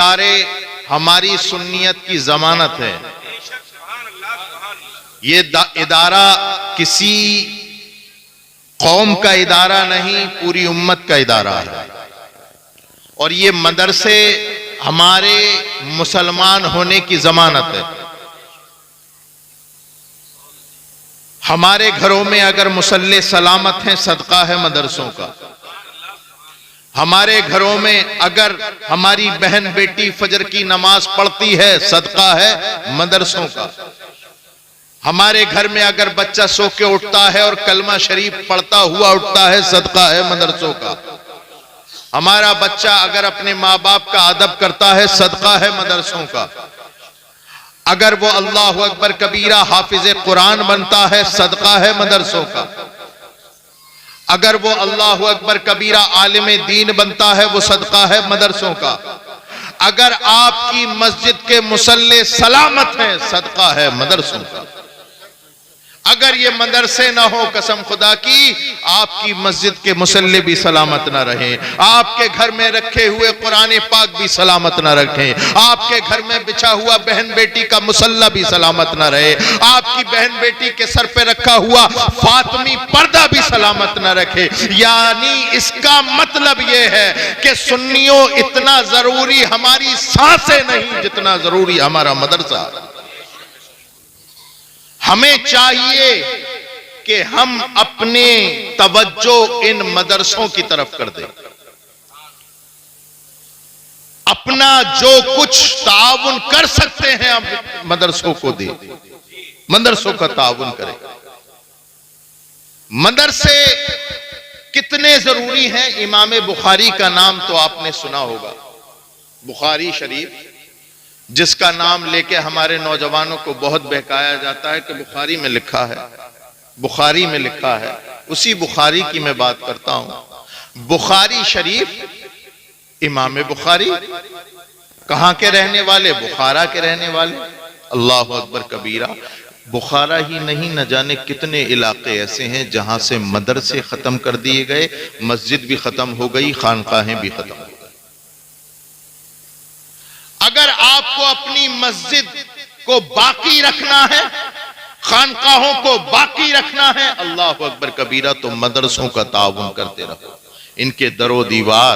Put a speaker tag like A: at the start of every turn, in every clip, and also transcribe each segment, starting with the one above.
A: इदारे हमारी सुन्नियत की जमानत है। ये इदारा किसी कौम का इदारा नहीं, पूरी उम्मत का इदारा है। और ये मदरसे हमारे मुसलमान होने की जमानत है। हमारे घरों में अगर मुसल्ले सलामत हैं, सदका है मदरसों का। हमारे घरों में अगर हमारी बहन बेटी फजर की नमाज पढ़ती है, सदका है मदरसों का। हमारे घर में अगर बच्चा सो के उठता है और कलमा शरीफ पढ़ता हुआ उठता है, सदका है मदरसों का। हमारा बच्चा अगर अपने माँ बाप का अदब करता है, सदका है मदरसों का। अगर वो अल्लाहु अकबर कबीरा हाफिज कुरान बनता है, सदका है मदरसों का। अगर वो अल्लाहु अकबर कबीरा आलिम दीन बनता है, वो सदका है मदरसों का। अगर आपकी मस्जिद के मुसल्ले सलामत हैं, सदका है मदरसों का। अगर ये मदरसे ना हो, कसम खुदा की, आपकी मस्जिद के मुसल्ले भी सलामत ना रहे, आपके घर में रखे हुए कुरान पाक भी सलामत ना रखें, आपके घर में बिछा हुआ बहन बेटी का मुसल्ला भी सलामत ना रहे, आपकी बहन बेटी के सर पे रखा हुआ फातमी पर्दा भी सलामत ना रखे। यानी इसका मतलब ये है कि सुन्नियों, इतना जरूरी हमारी सांसें नहीं जितना जरूरी हमारा मदरसा। हमें चाहिए कि हम अपने तवज्जो इन मदरसों की तरफ कर दें। अपना जो कुछ ताउन कर सकते हैं आप मदरसों को दें, मदरसों का ताउन करें। मदरसे कितने जरूरी हैं। इमाम बुखारी का नाम तो आपने सुना होगा, बुखारी शरीफ, जिसका नाम लेके हमारे नौजवानों को बहुत बहकाया जाता है कि बुखारी में लिखा है, बुखारी में लिखा है। उसी बुखारी की मैं बात करता हूं। बुखारी शरीफ, इमाम बुखारी कहां के रहने वाले? बुखारा के रहने वाले। अल्लाहु अकबर कबीरा। बुखारा ही नहीं, न जाने कितने इलाके ऐसे हैं जहां से मदरसे खत्म कर दिए गए, मस्जिद भी खत्म हो गई, खानकाहें भी खत्म हो गई। अगर आपको अपनी मस्जिद को बाकी रखना है, खानकाहों को बाकी रखना है, अल्लाहु अकबर कबीरा, तो मदरसों का ताउन करते रहो। इनके दरो दीवार,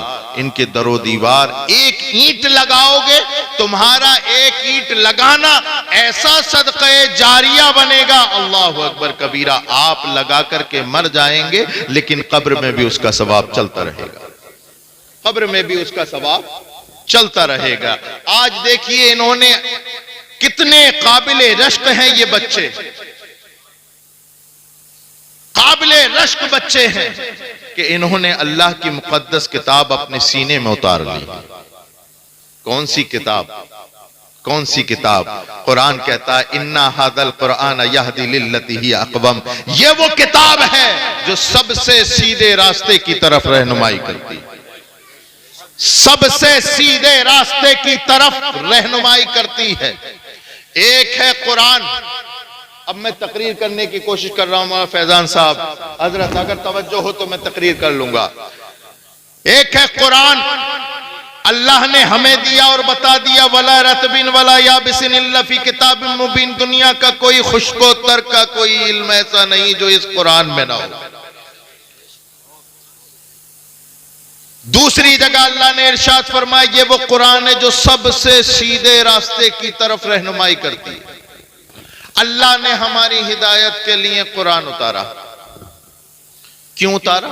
A: एक ईंट लगाओगे, तुम्हारा एक ईंट लगाना ऐसा सदक़े जारिया बनेगा। अल्लाहु अकबर कबीरा। आप लगा करके मर जाएंगे, लेकिन कब्र में भी उसका सवाब चलता रहेगा, कब्र में भी उसका सवाब चलता रहेगा। आज देखिए इन्होंने कितने काबिले रश्क हैं ये बच्चे, काबिले रश्क बच्चे हैं कि इन्होंने अल्लाह की मुकद्दस किताब अपने सीने में उतार ली। कौन सी किताब? कौन सी किताब? कुरान कहता है इन्ना हादल कुरान यहदी लिल्लती ही अक़वम। ये वो किताब है जो सबसे सीधे रास्ते की तरफ रहनुमाई करती है, सबसे सीधे रास्ते की तरफ रहनुमाई करती है। एक है कुरान। अब मैं तकरीर करने की कोशिश कर रहा हूं, मौलाना फैजान साहब, हजरत अगर तवज्जो हो तो मैं तकरीर कर लूंगा। एक है कुरान, अल्लाह ने हमें दिया और बता दिया, वला रतबिन वला याबिसिन इल्ला फी किताबिन मुबीन। दुनिया का कोई खुश्को तर का कोई इल्म ऐसा नहीं जो इस कुरान में ना हो। दूसरी जगह अल्लाह ने इरशाद फरमाया, ये वो कुरान है जो सबसे सीधे रास्ते की तरफ रहनुमाई करती है। अल्लाह ने हमारी हिदायत के लिए कुरान उतारा। क्यों उतारा?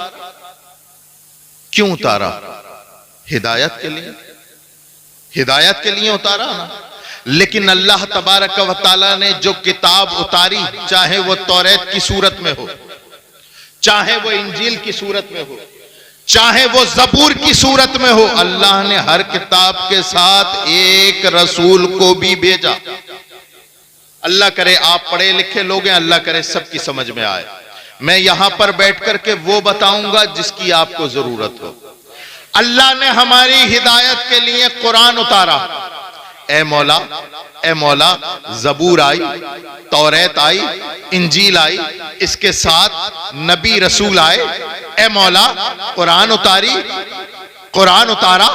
A: क्यों उतारा? हिदायत के लिए, हिदायत के लिए उतारा ना। लेकिन अल्लाह तबारक व तआला ने जो किताब उतारी, चाहे वो तौरात की सूरत में हो, चाहे वो इंजील की सूरत में हो, चाहे वो ज़बूर की सूरत में हो, अल्लाह ने हर किताब के साथ एक रसूल को भी भेजा। अल्लाह करे आप पढ़े लिखे लोग हैं, अल्लाह करे सबकी समझ में आए। मैं यहां पर बैठ करके वो बताऊंगा जिसकी आपको जरूरत हो। अल्लाह ने हमारी हिदायत के लिए कुरान उतारा। ए मौला, ए मौला, ज़बूर आई, तौरात आई, इंजील आई, इसके साथ नबी रसूल आए। ए मौला, कुरान उतारी, कुरान उतारा,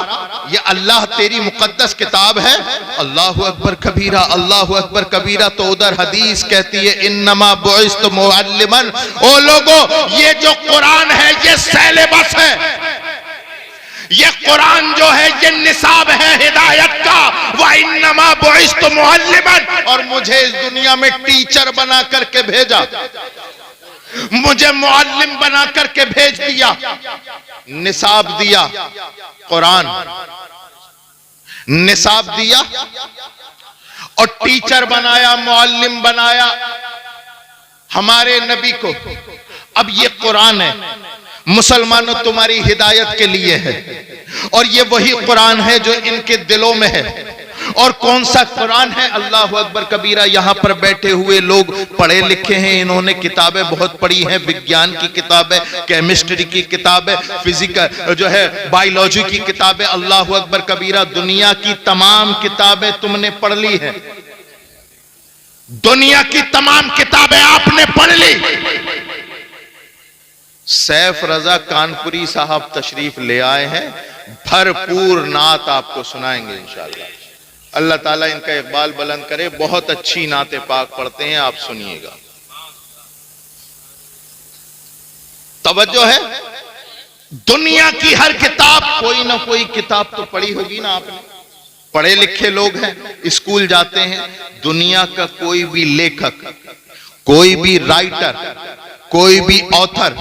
A: ये अल्लाह तेरी मुकद्दस किताब है। अल्लाहु अकबर कबीरा, अल्लाहु अकबर कबीरा। तो उधर हदीस कहती है इन्नमा बुइस्तु मुअल्लिमन। ओ लोगों, ये जो कुरान है ये सिलेबस है, ये कुरान जो है ये निसाब है हिदायत का। व इन्नमा बुइस्तु मुअल्लिमन, और मुझे इस दुनिया में टीचर बना करके भेजा, मुझे मुअल्लिम बना करके भेज दिया, निसाब दिया, कुरान निसाब दिया और टीचर बनाया, मुअल्लिम बनाया हमारे नबी को। अब ये कुरान है, मुसलमानों तुम्हारी हिदायत के लिए है, और ये वही कुरान है जो इनके दिलों में है। और कौन सा कुरान है? अल्लाहु अकबर कबीरा। यहां पर बैठे हुए लोग पढ़े लिखे हैं, इन्होंने किताबें बहुत पढ़ी हैं, विज्ञान की किताबें, केमिस्ट्री की किताबें, फिजिकल जो है बायोलॉजी की किताबें। अल्लाहु अकबर कबीरा। दुनिया की तमाम किताबें तुमने पढ़ ली हैं, दुनिया की तमाम किताबें आपने पढ़ ली। सैफ रजा कानपुरी साहब तशरीफ ले आए हैं, भरपूर नात आपको सुनाएंगे इंशाअल्लाह। अल्लाह ताला इनका इकबाल बुलंद करे। बहुत अच्छी नाते पाक पढ़ते हैं, आप सुनिएगा। तवज्जो है। दुनिया की हर किताब, कोई ना कोई किताब तो पढ़ी होगी ना आपने। पढ़े लिखे लोग हैं, स्कूल जाते हैं। दुनिया का कोई भी लेखक, कोई भी राइटर, कोई भी ऑथर,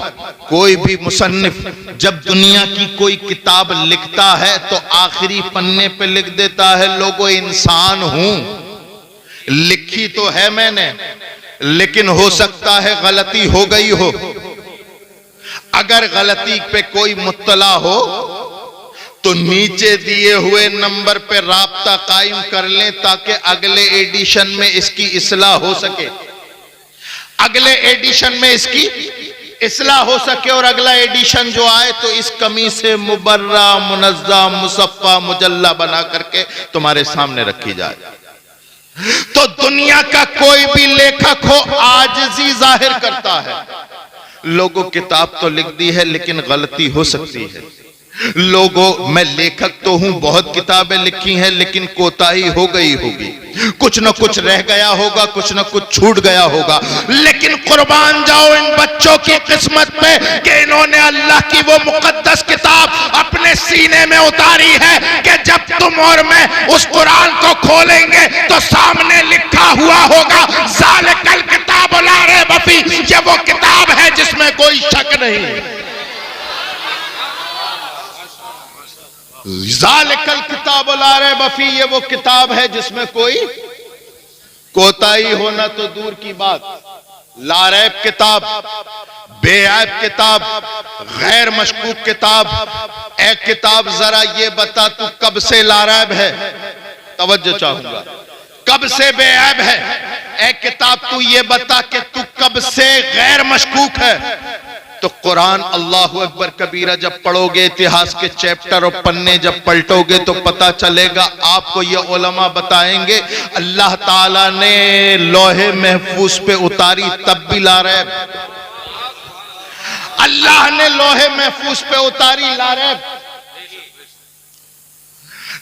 A: कोई भी मुसन्निफ जब दुनिया की कोई किताब लिखता है तो आखिरी पन्ने पे लिख देता है, लोगों इंसान हूं, लिखी तो है मैंने, लेकिन हो सकता है गलती हो गई हो। अगर गलती पे कोई मुत्तला हो तो नीचे दिए हुए नंबर पे राब्ता कायम कर लें ताकि अगले एडिशन में इसकी इस्लाह हो सके, अगले एडिशन में इसकी इस्लाह हो सके, और अगला एडिशन जो आए तो इस कमी से मुबर्रा, मुनज़्ज़ा, मुसफ़्फ़ा, मुजल्ला बना करके तुम्हारे सामने रखी जाए। तो दुनिया का कोई भी लेखक हो आजिज़ी जाहिर करता है। लोगों किताब तो लिख दी है लेकिन गलती हो सकती है। लोगों, मैं लेखक तो हूं, बहुत किताबें लिखी हैं, लेकिन कोताही हो गई होगी, कुछ न कुछ रह गया होगा, कुछ न कुछ छूट गया होगा। लेकिन कुर्बान जाओ इन बच्चों की किस्मत पे कि इन्होंने अल्लाह की वो मुकद्दस किताब अपने सीने में उतारी है कि जब तुम और मैं उस कुरान को खोलेंगे तो सामने लिखा हुआ होगा ज़ालिकल किताब ला रैब फीह। ये वो किताब है जिसमें कोई शक नहीं। ज़ालिकल किताब ला रैब फीह, ये वो किताब है जिसमें कोई कोताही होना तो दूर की बात। ला रैब किताब, बेऐब किताब, गैर मशकूक किताब। ए किताब जरा ये बता तू कब से ला रैब है? तवज्जो चाहूंगा। कब से बेऐब है? ए किताब तू ये बता कि तू कब से गैर मशकूक है? तो कुरान अल्लाहु अकबर कबीरा जब पढ़ोगे, इतिहास के चैप्टर और पन्ने जब पलटोगे तो पता चलेगा। आपको ये उलमा बताएंगे अल्लाह ताला ने लोहे महफूज पे उतारी तब भी ला रैब, अल्लाह ने लोहे महफूज पे उतारी ला रैब।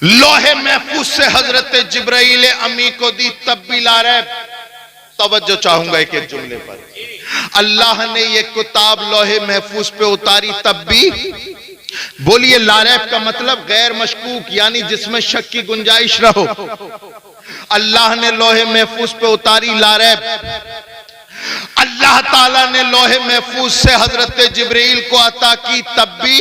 A: लोहे महफूज से हजरत जिब्राइल अमी को दी तब भी ला रैब। तवज्जो चाहूंगा एक एक जुमले पर। अल्लाह ने ये किताब लोहे महफूज पे उतारी तब भी, बोलिए ला रैब का मतलब गैर मशकूक, यानी जिसमें शक की गुंजाइश रहो। अल्लाह ने लोहे महफूज पे उतारी ला रैब। अल्लाह ताला ने लोहे महफूज से हजरत जिब्राइल को अता की तब भी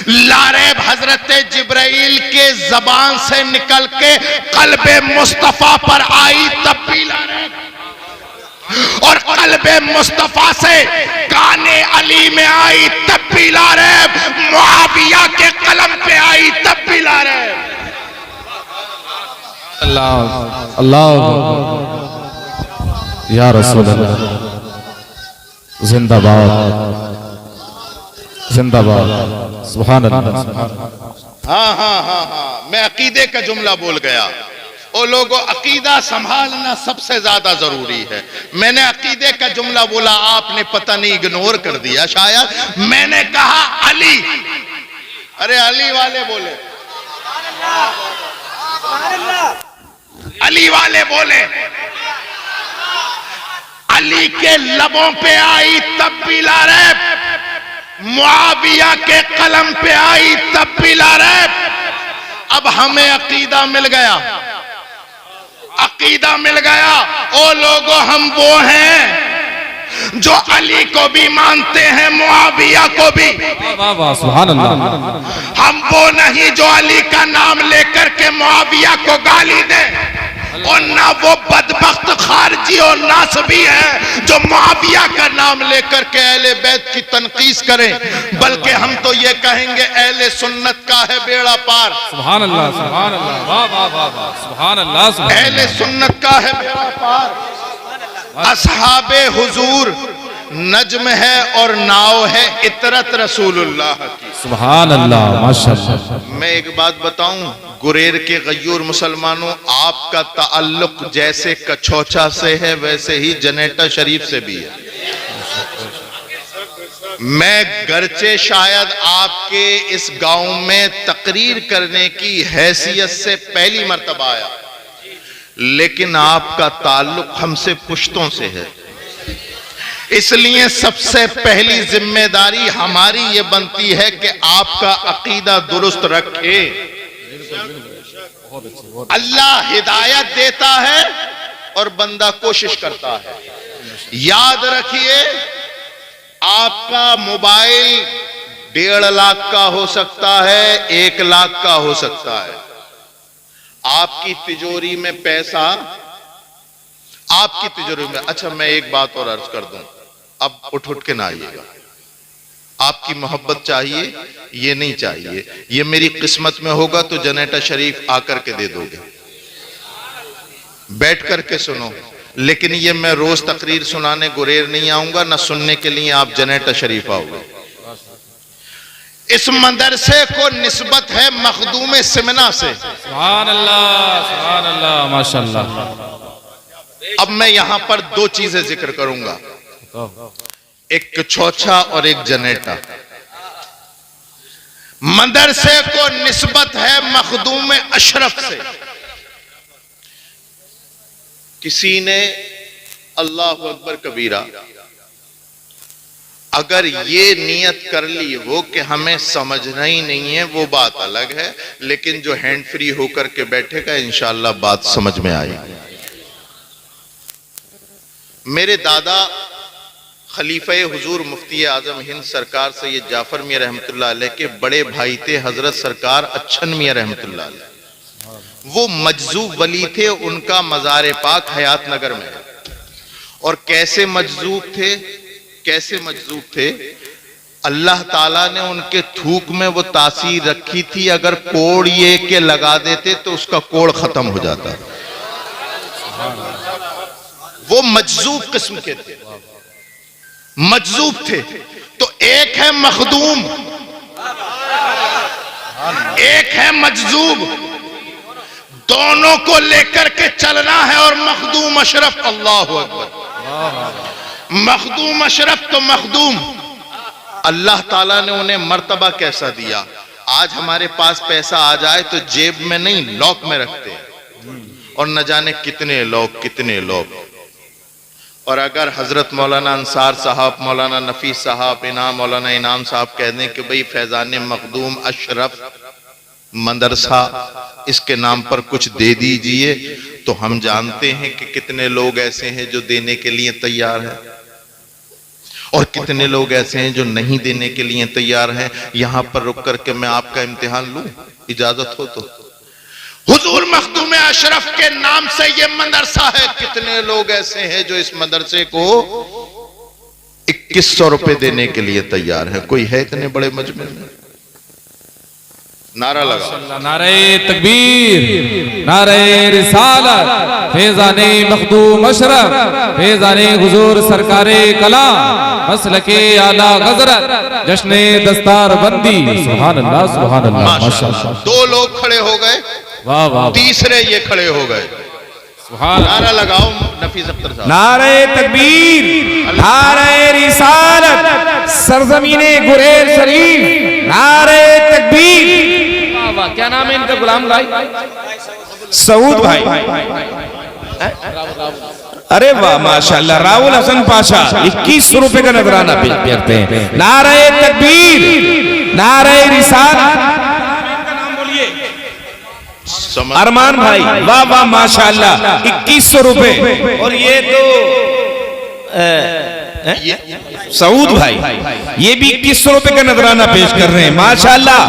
A: ला रैब। हजरत जिब्राइल के जबान से निकल के कल्बे मुस्तफा पर आई तब भी ला रैब, और कल्बे मुस्तफा से काने अली में आई तब भी ला रैब, मुआविया के कलम पे आई तब भी ला रैब।
B: अल्लाह अल्लाह या रसूल अल्लाह, जिंदाबाद जिंदाबाद, सुभान अल्लाह।
A: हाँ हाँ हाँ हाँ, मैं अकीदे का जुमला बोल गया। ओ लोगों, अकीदा संभालना सबसे ज्यादा जरूरी है। मैंने अकीदे का जुमला बोला, आपने पता नहीं इग्नोर कर दिया शायद। मैंने कहा अली, अरे अली वाले बोले, अली वाले बोले। अली के लबों पे आई तब भी ला रहे, मुआविया के कलम पे आई तब भी ला रहे। अब हमें अकीदा मिल गया, अकीदा मिल गया। ओ लोगों, हम वो हैं जो अली को भी मानते हैं, मुआविया को भी।
B: वाह वाह सुभान अल्लाह।
A: हम वो नहीं जो अली का नाम लेकर के मुआविया को गाली दे, और ना वो बदबख्त खारजी और नासबी है जो मुआविया का नाम लेकर के अहले बैत की तनकीस करें, बल्कि हम तो ये कहेंगे अहले सुन्नत का है बेड़ा पार।
B: सुभान अल्लाह सुभान अल्लाह। वाह वाह वाह वाह सुभान अल्लाह।
A: अहले सुन्नत का है बेड़ा पार। असहाबे हुजूर नज्म है और नाव है इतरत रसूलुल्लाह की।
B: सुभान अल्लाह माशाअल्लाह।
A: मैं एक बात बताऊं, गुरेर के गयूर मुसलमानों, आपका ताल्लुक जैसे कछौचा से है वैसे ही जनेटा शरीफ से भी है। मैं गरचे शायद आपके इस गांव में तकरीर करने की हैसियत से पहली मर्तबा आया, लेकिन आपका ताल्लुक हमसे पुश्तों से है, इसलिए सबसे पहली जिम्मेदारी हमारी ये बनती है कि आपका अकीदा दुरुस्त रखे। अल्लाह हिदायत देता है और बंदा कोशिश करता है। याद रखिए, आपका मोबाइल 1.5 लाख का हो सकता है, 1 लाख का हो सकता है। आपकी तिजोरी में पैसा, आपकी तिजोरी में। अच्छा, मैं एक बात और अर्ज कर दूं, अब उठ के ना आइएगा। आपकी मोहब्बत चाहिए, ये नहीं चाहिए। ये मेरी किस्मत में होगा तो जनेटा शरीफ आकर के दे दोगे, बैठ करके सुनो। लेकिन ये मैं रोज तकरीर सुनाने गुरेर नहीं आऊंगा, ना सुनने के लिए आप जनेटा शरीफ आओगे। इस मदरसे को निस्बत है मखदूम सिमना से।
B: सुभान अल्लाह माशाअल्लाह।
A: अब मैं यहां पर 2 चीजें जिक्र करूंगा, एक कछौछा और एक जनेटा। मदरसे को निस्बत है मखदूम अशरफ से। किसी ने अल्लाहु अकबर कबीरा अगर ये नियत कर ली हो कि हमें समझना ही नहीं है, वो बात अलग है, लेकिन जो हैंड फ्री होकर के बैठेगा इंशाअल्लाह बात समझ में आएगी। मेरे दादा खलीफा हुजूर मुफ्ती आजम हिंद सरकार सैयद जाफर मियां रहमतुल्लाह अलैह के बड़े भाई थे हजरत सरकार अच्छन मियां रहमतुल्लाह अलैह। वो मजजूब वली थे, उनका मज़ार पाक हयात नगर में है। और कैसे मजजूब थे, कैसे मजजूब थे, अल्लाह ताला ने उनके थूक में वो तासीर रखी थी, अगर कोड़ ये के लगा देते तो उसका कोड़ खत्म हो जाता। वो मजजूब किस्म के थे, मजजूब थे। तो एक है मखदूम, एक है मजजूब, दोनों को लेकर के चलना है। और मखदूम अशरफ, अल्लाहु अकबर, मखदूम अशरफ तो मखदूम, अल्लाह ताला ने उन्हें मर्तबा कैसा दिया। आज हमारे पास पैसा आ जाए तो जेब में नहीं लॉक में रखते, और न जाने कितने लोग, कितने लोग। और अगर हजरत मौलाना अंसार साहब, मौलाना नफीस साहब, मौलाना इनाम साहब कह दें कि भाई फैजान मखदूम अशरफ मदरसा इसके नाम पर कुछ दे दीजिए, तो हम जानते हैं कि कितने लोग ऐसे हैं जो देने के लिए तैयार हैं, और कितने लोग ऐसे हैं जो नहीं देने के लिए तैयार हैं। यहां पर रुक करके मैं आपका इम्तिहान लूं, इजाजत हो तो। हुजूर मखदूम अशरफ के नाम से ये मदरसा है, कितने लोग ऐसे हैं जो इस मदरसे को 2100 रुपए देने के लिए तैयार है। कोई है इतने बड़े मजमे में? नारा लगा,
B: नारे तकबीर, नारे रिसालत, फैजाने मखदूम अशरफ, फैजाने हुजूर सरकारे कलाम, मसलके आला हज़रत, जश्ने दस्तार बंदी। सुभान अल्लाह सुभान अल्लाह माशाअल्लाह।
A: 2 लोग खड़े हो गए,
B: वाह वाह,
A: तीसरे ये खड़े हो गए।
B: सुभान
A: नारा लगाओ नफीस अख्तर साहब।
C: नारे तकबीर, नारे रिसालत, सरजमीने गुरेज शरीफ, नारे तकबीर।
B: वाह वाह, क्या नाम है इनका? गुलाम भाई,
C: सऊद भाई। अरे वाह माशाल्लाह, राहुल हसन पाशा 2100 रुपए का नजराना पेश करते हैं। नारे तकबीर, नारे रिसालत। अरमान भाई, वाह वाह माशाल्लाह 2100 रुपए। और ये तो सऊद भाई, ये भी 2100 रुपए का नजराना पेश कर रहे हैं माशाल्लाह।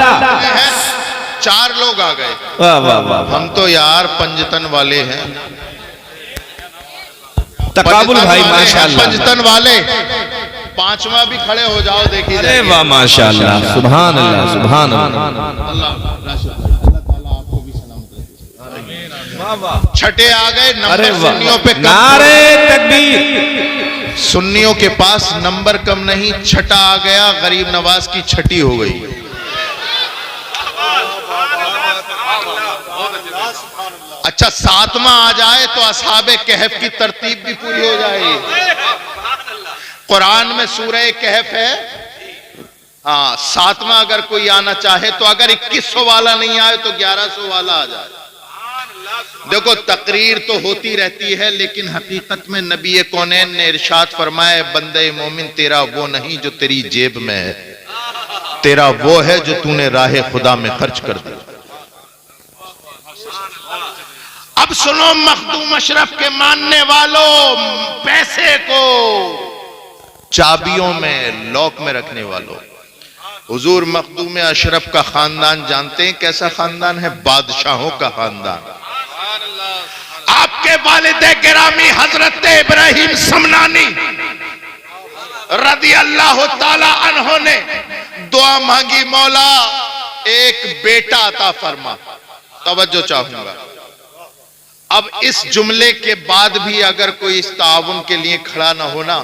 A: 4 लोग आ गए।
C: वाह वाह वाह,
A: हम तो यार पंजतन वाले हैं।
C: तकाबुल भाई माशाल्लाह,
A: पंजतन वाले। 5वां भी खड़े हो जाओ, देखिए।
C: अरे वाह माशाल्लाह, सुभान अल्लाह, सुभान अल्लाह।
A: छठे आ गए
C: अरे
A: नंबर।
C: वाह,
A: सुन्नियों पे
C: नारे तकबीर।
A: सुन्नियों के पास नंबर कम नहीं, छठा आ गया। गरीब नवाज की छठी हो गई। अच्छा 7वां आ जाए तो असहाबे कहफ की तरतीब भी पूरी हो जाएगी। कुरान में सूरह कहफ है। हाँ, 7वां अगर कोई आना चाहे तो, अगर 2100 वाला नहीं आए तो 1100 वाला आ जाए। देखो तकरीर तो होती रहती है, लेकिन हकीकत में नबी कौनैन ने इरशाद फरमाया, बंदे मोमिन तेरा वो नहीं जो तेरी जेब में है, तेरा वो है जो तूने राह खुदा में खर्च कर दिया। अब सुनो मखदूम अशरफ के मानने वालों, पैसे को चाबियों में, लॉक में रखने वालों, हुजूर मखदूम अशरफ का खानदान जानते हैं कैसा खानदान है? बादशाहों का खानदान। आपके वालिद गिरामी हजरत इब्राहिम समनानी रदी अल्लाह ताला अन्हो ने दुआ मांगी, मौला एक बेटा अता फरमा। तवज्जो चाहूंगा। अब इस जुमले के बाद भी अगर कोई इस ताउन के लिए खड़ा ना होना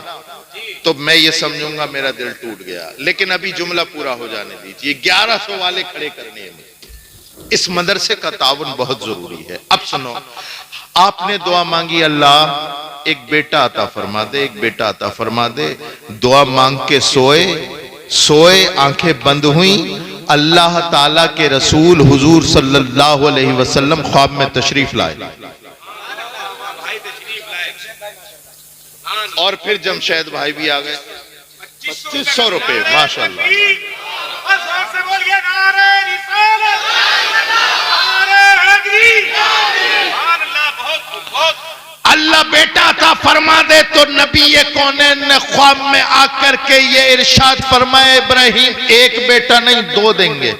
A: तो मैं ये समझूंगा मेरा दिल टूट गया। लेकिन अभी जुमला पूरा हो जाने दीजिए। 1100 वाले खड़े करने हैं। इस मदरसे का ताउन बहुत जरूरी है। अब सुनो, आपने दुआ मांगी, अल्लाह एक बेटा अता फरमा दे, एक बेटा अता फरमा दे। दुआ मांग के सोए, आंखें बंद हुई। अल्लाह ताला के रसूल हुजूर सल्लल्लाहु अलैहि वसल्लम ख्वाब में तशरीफ लाए। और फिर जमशेद भाई भी आ गए। 2500 रुपए, माशाल्लाह। अल्लाह बेटा था फरमा दे तो नबी कौनैन ने ख्वाब में आकर के ये इरशाद फरमाया, इब्राहिम एक बेटा नहीं 2 देंगे।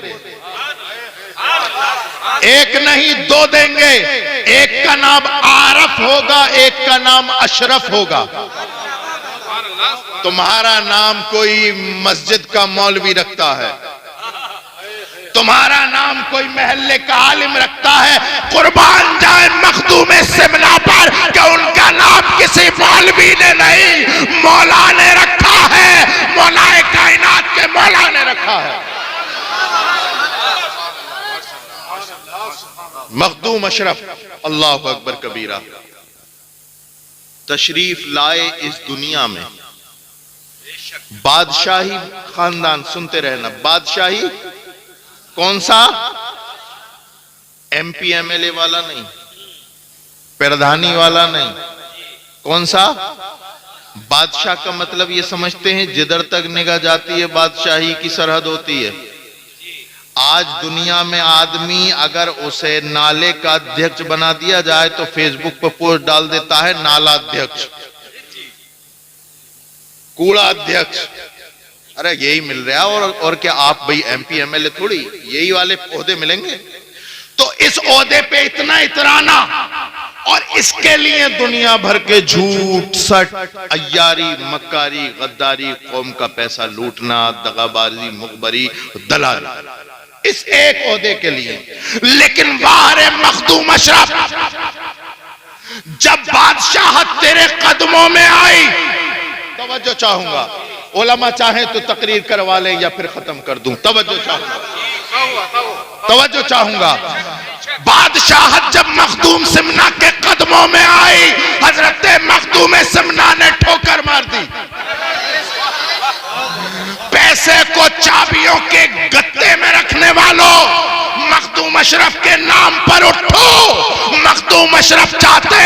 A: एक नहीं 2 देंगे। एक का नाम आरफ होगा, एक का नाम अशरफ होगा। तुम्हारा नाम कोई मस्जिद का मौलवी रखता है, तुम्हारा नाम कोई महल्ले का आलिम रखता है। कुर्बान जाए मखदूम सिमना पर कि उनका नाम किसी मौलवी ने नहीं, मौला ने रखा है। मौलाए कायनात के मौला ने रखा है। मखदूम अशरफ, अल्लाह अकबर कबीरा, तशरीफ लाए इस दुनिया में। बादशाही खानदान, सुनते रहना, बादशाही कौन सा? MP MLA वाला नहीं, प्रधानी वाला नहीं। कौन सा? बादशाह का मतलब ये समझते हैं जिधर तक निगाह जाती है बादशाही की सरहद होती है। आज दुनिया में आदमी अगर उसे नाले का अध्यक्ष बना दिया जाए तो फेसबुक पर पोस्ट डाल देता है, नाला अध्यक्ष, कूड़ा अध्यक्ष। अरे यही मिल रहा है। और क्या आप भाई MP MLA थोड़ी यही वाले ओहदे मिलेंगे? तो इस ओहदे पे इतना इतराना, और इसके लिए दुनिया भर के झूठ, सट, अय्यारी, मक्कारी, गद्दारी, कौम का पैसा लूटना, दगाबाजी, मुखबरी, दलाली, इस एक ओहदे के लिए। लेकिन बाहर मखदूम अशरफ, जब बादशाहत तेरे कदमों में आई, तवज्जो चाहूंगा, उलमा चाहे तो तकरीर करवा ले या फिर खत्म कर दूं। तवज्जो चाहूंगा, बादशाहत जब मखदूम सिमना के कदमों में गालियों के गत्ते में रखने वालों, मखदूम अशरफ के नाम पर उठो। मखदूम अशरफ चाहते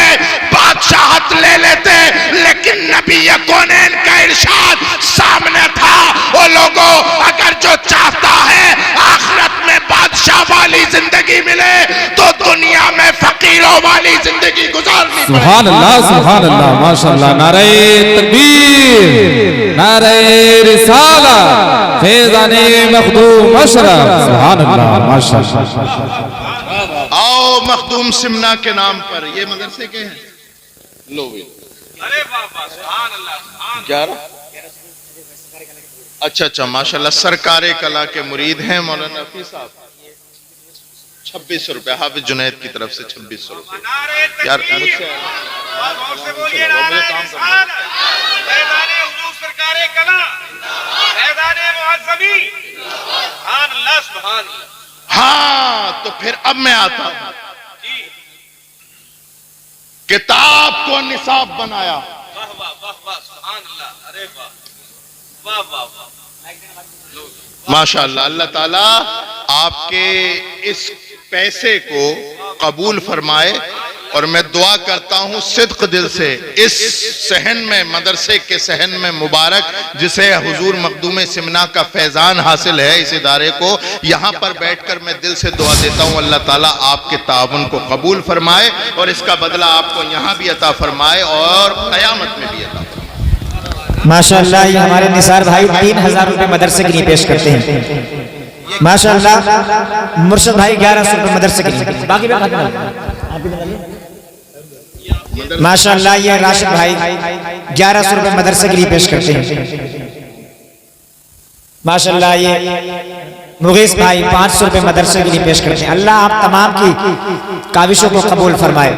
A: बादशाहत ले लेते, लेकिन नबी कौनैन का इरशाद सामने था, वो लोगों अगर जो चाहता है आखिरत में बादशाह वाली जिंदगी मिले तो दुनिया में फकीरों वाली जिंदगी गुजारनी।
C: सुभान अल्लाह माशाअल्लाह। नारे तकबीर, नारे रिसाला, फैज़ाने मखदूम अशरफ। सुभान अल्लाह माशाअल्लाह।
A: आओ मखदूम सिमना के नाम पर, ये मदरसे के हैं। लो
B: अरे बाबा सुभान अल्लाह।
A: 11 अच्छा माशाल्लाह। सरकारे कला के मुरीद हैं मौलाना नफी साहब। 2600 रुपए हाफिज जुनैद की तरफ से 2600 रुपए। यार मुझसे
B: बोलिए सरकारे कला, फैज़ाने मुअज़्ज़मी। सुभान अल्लाह सुभान अल्लाह।
A: हाँ, तो फिर अब मैं आता हूं। किताब को निसाब बनाया।
B: वाह वाह वाह वाह सुभान अल्लाह। अरे वाह वाह वाह वाह
A: माशाअल्लाह। अल्लाह ताला आपके इस पैसे को कबूल फरमाए और मैं दुआ करता हूं सिद्क दिल से, इस सहन में, मदरसे के सहन में मुबारक, जिसे हुजूर मखदूम सिमना का फैजान हासिल है, इस इदारे को, यहां पर बैठकर मैं दिल से दुआ देता हूं अल्लाह ताला आपके ताउन को कबूल फरमाए और इसका बदला आपको यहां भी अता फरमाए और कयामत में भी अता फरमाए।
D: माशाअल्लाह। ये हमारे निसार भाई 3000 रुपए मदरसे के लिए पेश करते हैं। माशाअल्लाह। मुर्शद भाई 1100 रुपए मदरसे के लिए। बाकी माशाअल्लाह। ये राशिद भाई 1100 रुपए मदरसे के लिए पेश करते हैं। माशाअल्लाह। ये मुगीस भाई 500 रुपए मदरसे के लिए पेश करते हैं। अल्लाह आप तमाम की काविशों को कबूल फरमाए।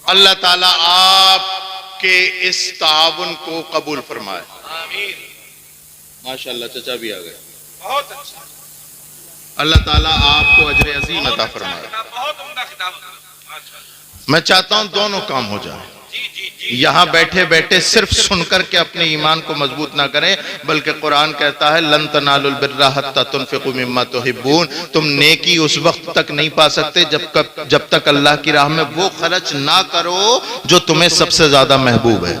A: अल्लाह ताला आपके इस ताउन को कबूल फरमाए। माशाअल्लाह। चचा भी आ गए।
B: बहुत अच्छा।
A: अल्लाह ताला आपको अजर अजीम अता फरमाए।
B: बहुत उम्दा खिताब।
A: मैं चाहता हूं दोनों काम हो जाए। यहां बैठे बैठे सिर्फ सुनकर के अपने ईमान को मजबूत ना करें, बल्कि कुरान कहता है लन तनालुल बिर्रा हत्ता तुनफिकू मिम्मा तुहिब्बून। तुम नेकी उस वक्त तक नहीं पा सकते जब तक अल्लाह की राह में वो खर्च ना करो जो तुम्हें सबसे ज्यादा महबूब है।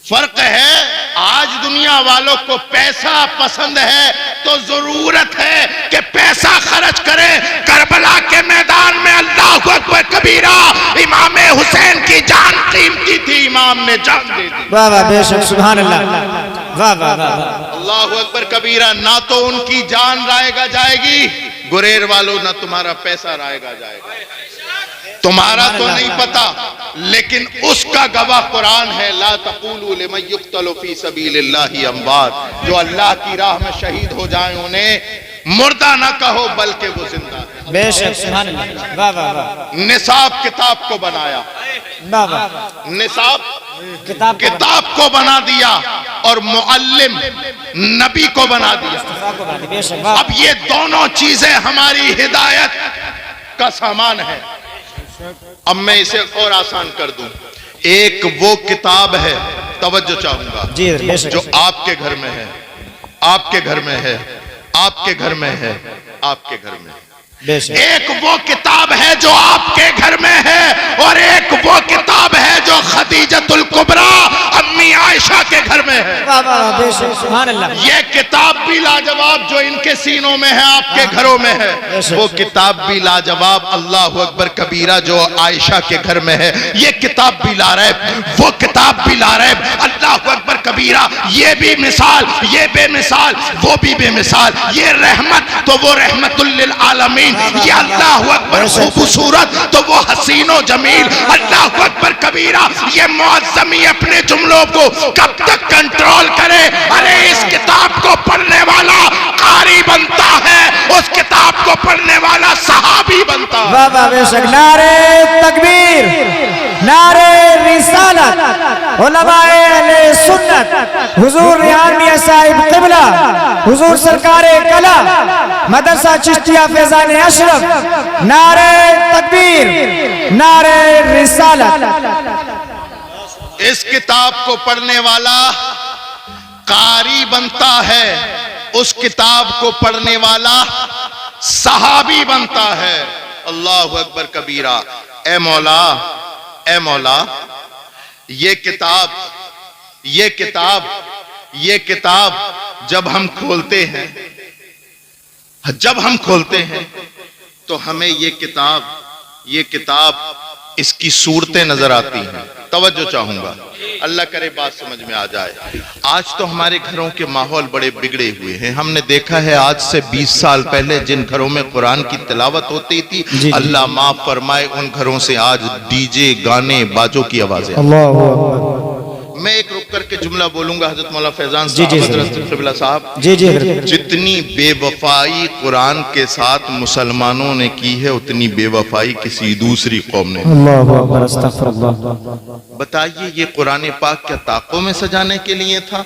A: फर्क है, आज दुनिया वालों को पैसा पसंद है तो जरूरत है कि पैसा खर्च करें। करबला के मैदान में अल्लाहु अकबर कबीरा, इमाम हुसैन की जान कीमती थी, इमाम ने जान दे दी।
D: वाह वाह बेशक सुभान अल्लाह। वाह वाह वाह।
A: अल्लाहु अकबर कबीरा। ना तो उनकी जान रायगा जाएगी, गुरेर वालों, ना तुम्हारा पैसा रायगा जाएगा। तुम्हारा तो नहीं पता, लेकिन उसका गवाह कुरान है। ला तक़ूलू लिमन युक़्तलु फी सबीलिल्लाहि अमवात। जो अल्लाह की राह में शहीद हो जाए उन्हें मुर्दा ना कहो, बल्कि वो जिंदा है।
D: बेशक सुभान अल्लाह। वाह वाह वाह।
A: निसाब किताब को बनाया।
D: वाह वाह।
A: निसाब
D: किताब
A: को बना दिया और मुअल्लिम नबी को बना दिया।
D: बेशक। वाह।
A: अब ये दोनों चीजें हमारी हिदायत का सामान है। अब मैं इसे और आसान कर दूं। एक वो किताब है, तवज्जो चाहूंगा,
D: जी
A: जो आपके घर में है, आपके घर में है, आपके घर में है, आपके घर में है। एक वो किताब है जो आपके घर में है और एक वो किताब है जो खदीजतुल कुबरा अम्मी आयशा के घर में है।
D: सुभान अल्लाह।
A: ये किताब भी लाजवाब जो इनके सीनों में है, आपके घरों में है, वो किताब भी लाजवाब अल्लाहु अकबर कबीरा जो आयशा के घर में है। ये किताब भी लारैब, वो किताब भी लारैब, अल्लाहु अकबर कबीरा। ये भी मिसाल, ये बेमिसाल, वो भी बेमिसाल। ये रहमत तो वो रहमतुल लिल आलमीन, ये अल्लाहु अकबर खूबसूरत तो वो हसीनो जमील। अल्लाहु अकबर कबीरा। ये मुअज़्ज़मी अपने जुमलों को कब तक कंट्रोल करे? अरे इस किताब को पढ़ने वाला कारी बनता है, उस किताब को पढ़ने वाला सहाबी बनता है।
D: वाह वाह बेशक। नारे तकबीर, नारे रिसालत, उलमाए अहले सुन्नत, हुजूर रिहान मियां साहिब क़िबला, हुजूर सरकारे कला, मदरसा चिश्तिया फैज़ाने अशरफ। नारे तकबीर, नारे रिसालत।
A: इस किताब को पढ़ने वाला कारी बनता है, उस किताब को पढ़ने वाला सहाबी बनता है। अल्लाहु अकबर कबीरा। ए मौला, ए मौला, ये किताब जब हम खोलते हैं तो हमें ये किताब इसकी सूरतें नजर आती हैं। तवज्जो चाहूंगा, अल्लाह करे बात समझ में आ जाए। आज तो हमारे घरों के माहौल बड़े बिगड़े हुए हैं। हमने देखा है आज से 20 साल पहले जिन घरों में कुरान की तिलावत होती थी, अल्लाह माफ फरमाए, उन घरों से आज डीजे, गाने, बाजों की आवाजें। मैं एक रुक करके जुमला बोलूंगा। हजरत मौला फैजान साहब, जितनी बेवफाई कुरान के साथ मुसलमानों ने की है, उतनी बेवफाई किसी दूसरी कौम ने। बताइए, ये कुरान पाक क्या ताकों में सजाने के लिए था?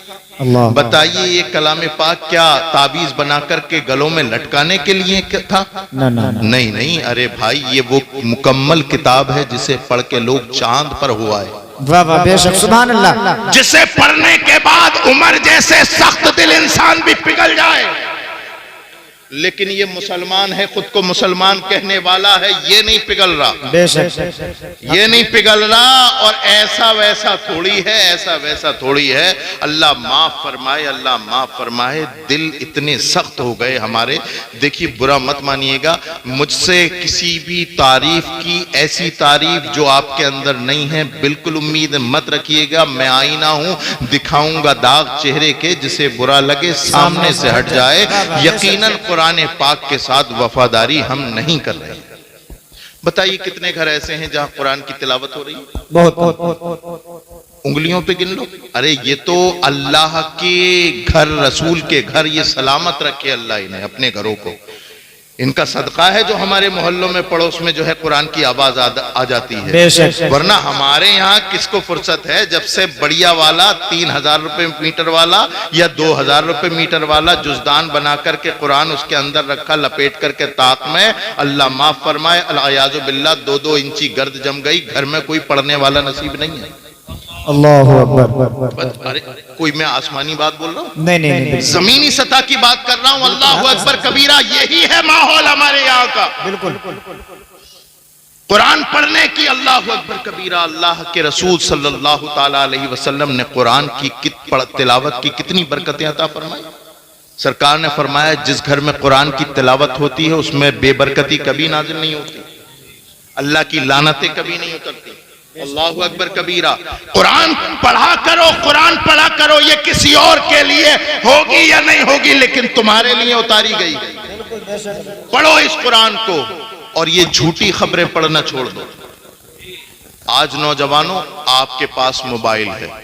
A: बताइए, ये कलाम पाक क्या ताबीज बना करके गलों में लटकाने के लिए था? नहीं नहीं, अरे भाई, ये वो मुकम्मल किताब है जिसे पढ़ के लोग चांद पर हुआ है।
D: वाह वाह, बेशक, सुभान अल्लाह।
A: जिसे पढ़ने के बाद उमर जैसे सख्त दिल इंसान भी पिघल जाए। लेकिन ये मुसलमान है, खुद को मुसलमान कहने वाला है, ये नहीं पिघल रहा,
D: बेशक
A: ये नहीं पिघल रहा। और ऐसा वैसा थोड़ी है, ऐसा वैसा थोड़ी है। अल्लाह माफ फरमाए, अल्लाह माफ फरमाए। दिल इतने सख्त हो गए हमारे। देखिए, बुरा मत मानिएगा, मुझसे किसी भी तारीफ की, ऐसी तारीफ जो आपके अंदर नहीं है, बिल्कुल उम्मीद मत रखिएगा। मैं आईना हूं, दिखाऊंगा दाग चेहरे के, जिसे बुरा लगे सामने से हट जाए। यकीनन कुरान पाक के साथ वफादारी हम नहीं कर रहे। बताइए, कितने घर ऐसे हैं जहां कुरान की तिलावत हो रही है?
D: बहुत।
A: उंगलियों पे गिन लो। अरे ये तो अल्लाह के घर, रसूल के घर, ये सलामत रखे अल्लाह इन्हें, अपने घरों को। इनका सदका है जो हमारे मोहल्लों में, पड़ोस में जो है कुरान की आवाज आ जाती है। वरना हमारे यहाँ किसको फुर्सत है? जब से बढ़िया वाला 3000 रुपए मीटर वाला या 2000 रुपए मीटर वाला जुजदान बना करके कुरान उसके अंदर रखा, लपेट करके ताक में, अल्लाह माफ फरमाए, अल-अयाज़ु बिल्लाह, 2-2 इंची गर्द जम गई, घर में कोई पढ़ने वाला नसीब नहीं है।
D: अल्लाहु अकबर।
A: अरे कोई मैं आसमानी बात बोल रहा हूँ?
D: नहीं,
A: जमीनी सतह की बात कर रहा हूँ। अल्लाहु अकबर कबीरा। यही है माहौल हमारे यहाँ का।
D: बिल्कुल।
A: कुरान पढ़ने की, अल्लाहु अकबर कबीरा। अल्लाह के रसूल सल्लल्लाहु ताला अलैहि वसल्लम ने कुरान की तिलावत की कितनी बरकतें अता फरमाई। सरकार ने फरमाया, जिस घर में कुरान की तिलावत होती है उसमें बेबरकती कभी नाजिल नहीं होती, अल्लाह की लानतें कभी नहीं उतरती। अल्लाहु अकबर कबीरा। कुरान पढ़ा करो, कुरान पढ़ा करो। ये किसी और के लिए होगी या नहीं होगी, लेकिन तुम्हारे लिए उतारी गई। पढ़ो इस कुरान को और ये झूठी खबरें पढ़ना छोड़ दो। आज नौजवानों, आपके पास मोबाइल है,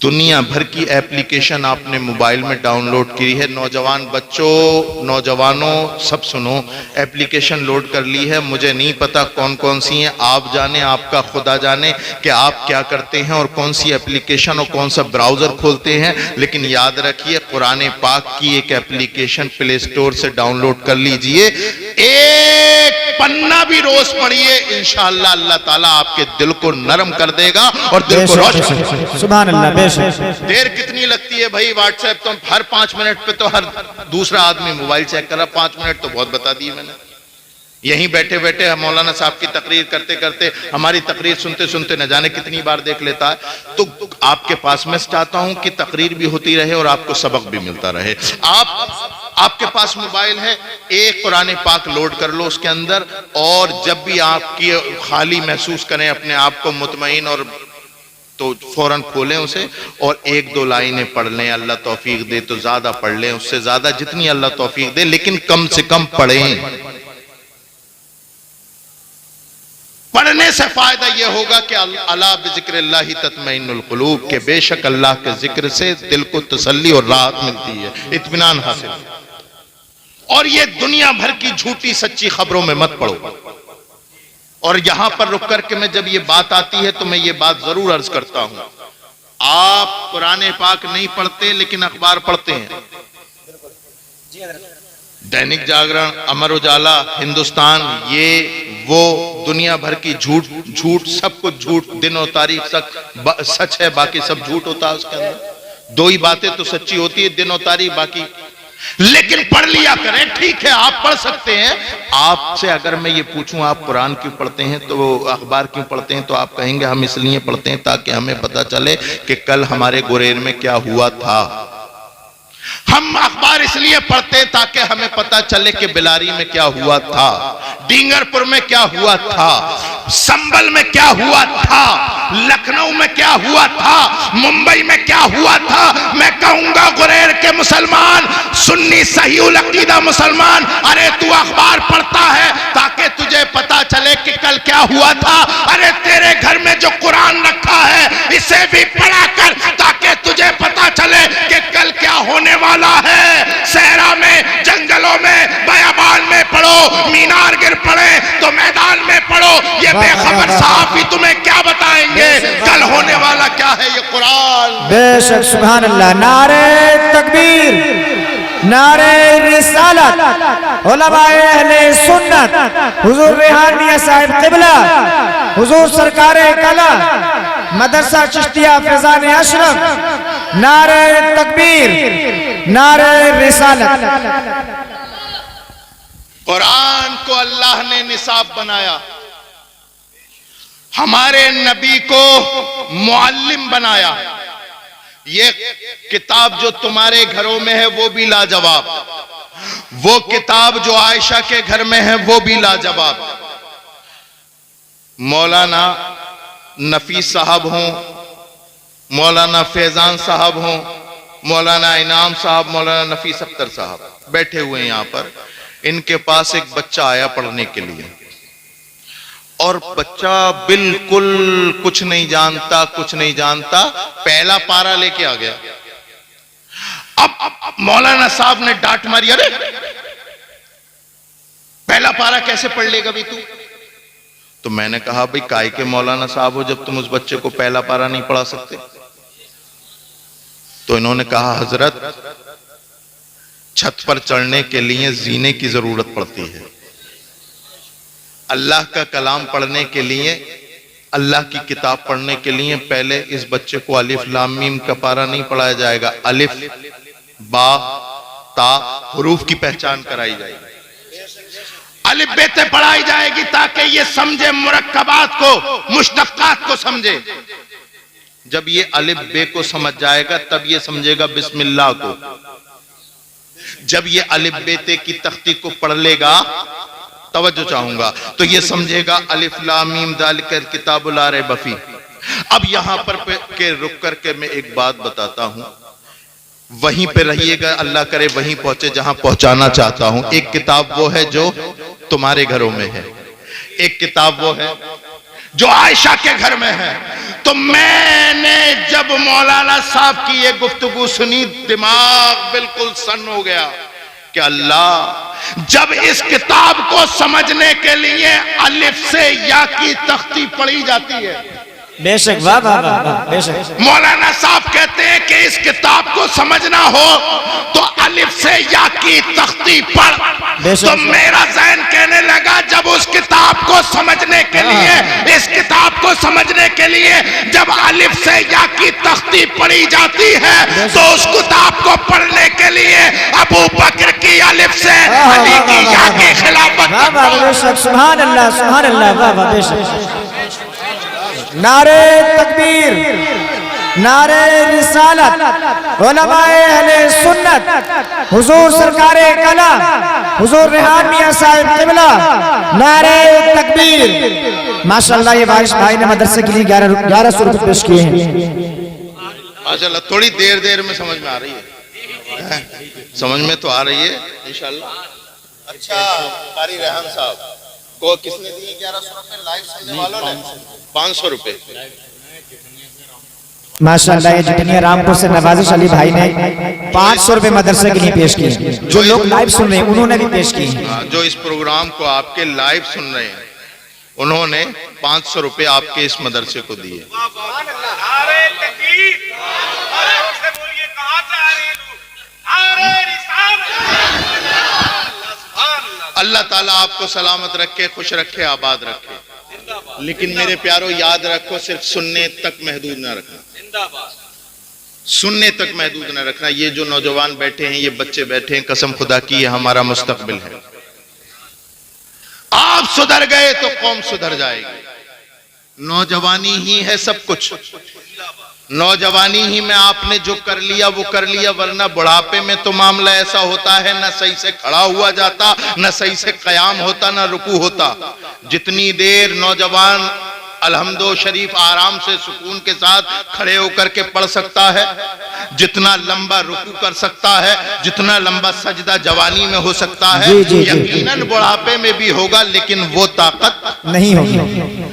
A: दुनिया भर की एप्लीकेशन आपने मोबाइल में डाउनलोड की है। नौजवान बच्चों, नौजवानों, सब सुनो, एप्लीकेशन लोड कर ली है। मुझे नहीं पता कौन कौन सी हैं, आप जाने, आपका खुदा जाने कि आप क्या करते हैं और कौन सी एप्लीकेशन और कौन सा ब्राउजर खोलते हैं। लेकिन याद रखिए, कुरान पाक की एक एप्लीकेशन प्ले स्टोर से डाउनलोड कर लीजिए, एक पन्ना भी रोज पढ़िए, इंशाअल्लाह अल्लाह ताला आपके दिल को नरम कर देगा और दिल को रोशन।
D: सुभान अल्लाह।
A: देर कितनी लगती है भाई? व्हाट्सएप तो हर 5 मिनट पे तो हर दूसरा आदमी मोबाइल चेक कर रहा। 5 मिनट तो बहुत बता दिए मैंने। यहीं बैठे बैठे मौलाना साहब की तकरीर करते करते, हमारी तकरीर सुनते सुनते न जाने कितनी बार देख लेता है। तो आपके पास मैं चाहता हूं कि तकरीर भी होती रहे और आपको सबक भी मिलता रहे। आपके पास मोबाइल है, एक कुरान पाक लोड कर लो उसके अंदर, और जब भी आपकी खाली महसूस करें अपने आप को मुतमईन, और तो फौरन खोलें उसे और 1-2 लाइनें पढ़ लें। अल्लाह तौफीक दे तो ज्यादा पढ़ लें, उससे ज्यादा जितनी अल्लाह तौफीक दे, लेकिन कम से कम पढ़ें। पढ़ने से फायदा यह होगा कि अला बिज़िक्रिल्लाहि तत्मइन्नुल कुलूब, के बेशक अल्लाह के जिक्र से दिल को तसल्ली और राहत मिलती है, इत्मीनान हासिल। और ये दुनिया भर की झूठी सच्ची खबरों में मत पढ़ो। और यहां पर रुक करके मैं, जब ये बात आती है तो मैं ये बात जरूर अर्ज करता हूं, आप कुरान पाक नहीं पढ़ते लेकिन अखबार पढ़ते हैं। दैनिक जागरण, अमर उजाला, हिंदुस्तान, ये वो दुनिया भर की झूठ, सब कुछ झूठ, दिन और तारीख सच है, बाकी सब झूठ होता है उसके अंदर। दो ही बातें तो सच्ची होती है, दिन और तारीख, बाकी लेकिन पढ़ लिया करें। ठीक है, आप पढ़ सकते हैं। आपसे अगर मैं ये पूछूं आप कुरान क्यों पढ़ते हैं, तो अखबार क्यों पढ़ते हैं, तो आप कहेंगे हम इसलिए पढ़ते हैं ताकि हमें पता चले कि कल हमारे गुरेर में क्या हुआ था। हम अखबार इसलिए पढ़ते हैं ताकि हमें पता चले कि बिलारी में क्या हुआ था, डींगरपुर में क्या हुआ था, संभल में क्या हुआ था, लखनऊ में क्या हुआ था, मुंबई में क्या हुआ था। मैं कहूंगा गुरेर के मुसलमान, सुन्नी सही उल अकीदा मुसलमान, अरे तू अखबार पढ़ता है ताकि तुझे पता चले कि कल क्या हुआ था। अरे तेरे घर में जो कुरान रखा है इसे भी पढ़ा कर ताकि तुझे पता चले कि कल क्या होने वाला है। सहरा में, जंगलों में, बयाबान में पढ़ो, मीनार गिर पड़े तो मैदान में पढ़ो। ये बेखबर साहब भी तुम्हें क्या बताएंगे कल होने वाला क्या है। ये कुरान
D: बेशक, सुभान अल्लाह। नारे तकबीर, नारे रिसालत, उलमाए अहले सुन्नत, हुजूर रेहान मियां साहिब क़िबला, हुजूर सरकारे कला, मदरसा चिश्तिया फैजान अशरफ, नारे तकबीर, नारे रिसालत।
A: कुरान को अल्लाह ने निसाब बनाया, हमारे नबी को मुअल्लिम बनाया। ये किताब जो तुम्हारे घरों में है वो भी लाजवाब, वो किताब जो आयशा के घर में है वो भी लाजवाब। मौलाना नफीस साहब हों, मौलाना फैजान साहब हों, मौलाना इनाम साहब, मौलाना नफीस अख्तर साहब बैठे हुए हैं यहां पर। इनके पास एक बच्चा आया पढ़ने के लिए, और बच्चा बिल्कुल कुछ नहीं जानता, कुछ नहीं जानता, पहला पारा लेके आ गया। अब मौलाना साहब ने डांट मारी, अरे पहला पारा कैसे पढ़ लेगा भी तू। तो मैंने कहा भाई काय के मौलाना साहब हो जब तुम उस बच्चे को पहला पारा नहीं पढ़ा सकते। तो इन्होंने कहा हजरत छत पर चढ़ने के लिए जीने की जरूरत पड़ती है, अल्लाह का कलाम पढ़ने के लिए, अल्लाह की किताब पढ़ने के लिए पहले इस बच्चे को अलिफ लाम मीम का पारा नहीं पढ़ाया जाएगा, अलिफ बा ता हुरूफ की पहचान कराई जाएगी, अलिफ बेते पढ़ाई जाएगी ताकि ये समझे मुरक्कबात को, मुश्तक्कात को समझे। जब ये अलिफ बे को समझ जाएगा तब ये समझेगा बिस्मिल्लाह को। जब ये अलिफ बेते की तख्ती को पढ़ लेगा, तवज्जो चाहूंगा, तो ये समझेगा अलिफ लाम मीम ज़ालिकल किताबु ला रैब फीह। अब यहां पर के रुक करके मैं एक बात बताता हूं, वहीं पे रहिएगा, अल्लाह करे वहीं पहुंचे जहां पहुंचाना चाहता हूं। एक किताब वो है जो तुम्हारे घरों में है, एक किताब वो है जो आयशा के घर में है। तो मैंने जब मौलाना साहब की ये गुफ्तगू सुनी, दिमाग बिल्कुल सन्न हो गया कि अल्लाह, जब इस किताब को समझने के लिए अलिफ से या की तख्ती पढ़ी जाती है।
D: बेशक, वाह वाह वाह, बेशक।
A: मौलाना साहब कहते हैं कि इस किताब को समझना हो तो अलिफ से या की तख्ती पढ़। तो मेरा ज़हन कहने लगा जब उस किताब को समझने के लिए, इस किताब को समझने के लिए जब अलिफ से या की तख्ती पढ़ी जाती है, तो उस किताब को पढ़ने के लिए अबू बकर की अलिफ से अली की या की खिलाफत।
D: वाह वाह, बेशक, सुभान अल्लाह, सुभान अल्लाह, वाह वाह, बेशक। नारे तकबीर, नारे रिसालत, उलमाए अहले सुन्नत, हुजूर सरकारे कला, हुजूर रेहान मियां साहिब क़िबला, नारे तकबीर। माशाअल्लाह, ये वारिस भाई ने मदरसे के लिए 1100 रुपए पेश किए हैं।
A: माशाअल्लाह, थोड़ी देर देर में समझ में आ रही है, समझ में तो आ रही है इंशाअल्लाह। अच्छा, कारी रेहान साहब को किसने दिए 1100 रुपए? लाइव सुनने वालों ने 500 रुपए।
D: माशाअल्लाह, ये जितनी रामपुर से नवाजिश अली भाई ने 500 रुपए मदरसे के लिए पेश किए। जो लोग लाइव सुन रहे हैं उन्होंने भी पेश किए।
A: जो इस प्रोग्राम को आपके लाइव सुन रहे हैं उन्होंने 500 रुपए आपके इस मदरसे को दिए। अल्लाह ताला आपको सलामत रखे, खुश रखे, आबाद रखे। लेकिन मेरे प्यारों, याद रखो, सिर्फ सुनने तक महदूद ना रखना। सुनने तक महदूद न रखना। ये जो नौजवान बैठे हैं, ये बच्चे बैठे हैं, कसम खुदा की ये हमारा मुस्तकबिल है। आप सुधर गए तो कौम सुधर जाएगी। नौजवानी ही है सब कुछ। नौजवानी ही में आपने जो कर लिया वो कर लिया, वरना बुढ़ापे में तो मामला ऐसा होता है, न सही से खड़ा हुआ जाता, न सही से कयाम होता, न रुकू होता। जितनी देर नौजवान अलहम्दो शरीफ आराम से सुकून के साथ खड़े होकर के पढ़ सकता है, जितना लंबा रुकू कर सकता है, जितना लंबा सजदा जवानी में हो सकता है,
D: जी, जी, जी,
A: यकीनन बुढ़ापे में भी होगा, लेकिन वो ताकत
D: नहीं होगी।